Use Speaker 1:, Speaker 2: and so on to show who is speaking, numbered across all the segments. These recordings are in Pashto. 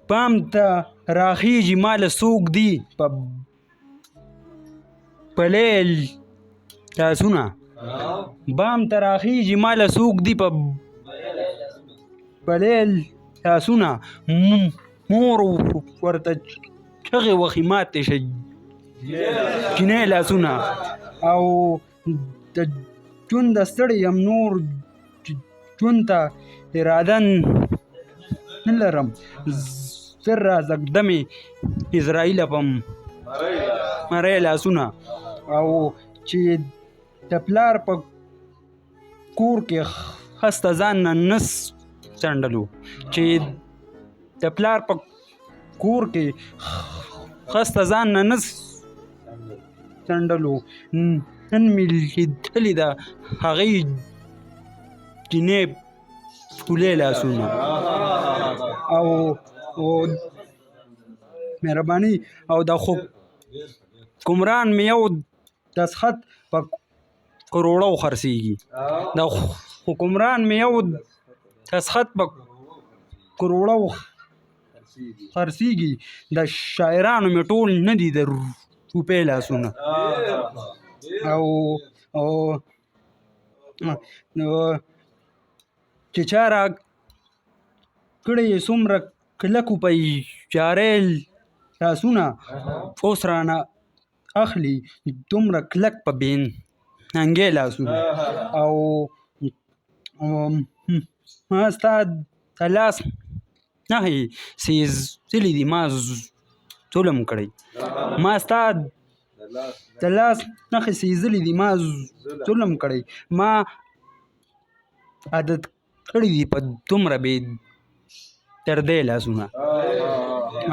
Speaker 1: پام ته راخیږي ماله څوک دي په لیل لاسونه بام ته راخیږي ماله څوک دي په لیل لاسونه مور ورته چغې وهي ماتې شه چینی لاسونه او د ژونده ستړی یم نور ژوند ته اراده نه لرم زر راځه دمې عزراییله په مرۍ لاسونه او چې د پلار په کور کې خسته ځان نه څنډلو چې د پلار په کور کې خسته ځان نه څنډلو نن مې لیدلې ده هغې چینی ښکلې لاسونه او مهرباني او د حکمران مې یو دستخط په کروړو خرڅېږي د حکمران مې یو دستخط په کروړو خرڅېږي د شاعرانو مې ټول نه دي د روپۍ لاسونه او چې چا راکړی یې څومره کلکو په یارۍ لاسونه اوس رانه اخلي دومره کلک په بې ننګۍ لاسونه او ما ستا د لاس نښې سېزلي دي ما ظلم کړی ما ستا د لاس نښې سېزلي دي ما ظلم کړی ما عادت کړي دي په دومره بې دردۍ لاسونه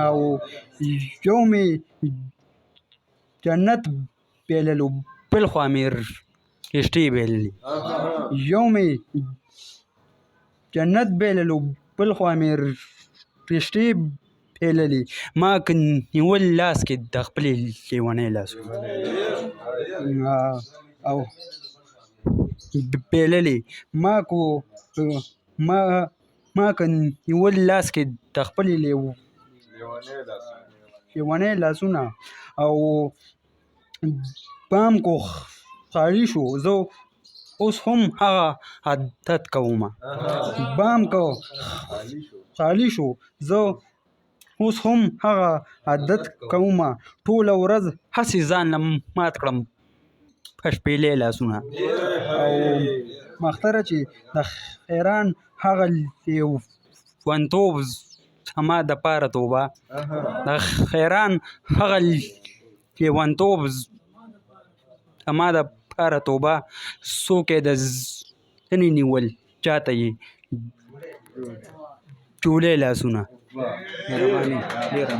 Speaker 1: او یو مې جنت بایللو بل خوا مې رشتې بایللې یو مې جنت بایللو بل خوا مې رشتې بایللې ما که نیول لاس کې د خپلې لیونۍ لاسونه او بایللې ما که نیول لاس کې د خپلې لیونۍ لاسونه او بام کو خالي شو زه اوس هم هغه عادت کومه بام که خالي شو زه اوس هم هغه عادت کومه ټوله ورځ هسې ځان له مات کړم په شپېلۍ لاسونه او مختره چې د خیران هغه لیونتوب زما دپاره توبه د خیران هغه لیونتوب زما دپاره توبه څوک یې د ځنې نیول چاته یې چولۍ لاسونه مهرباني ډېره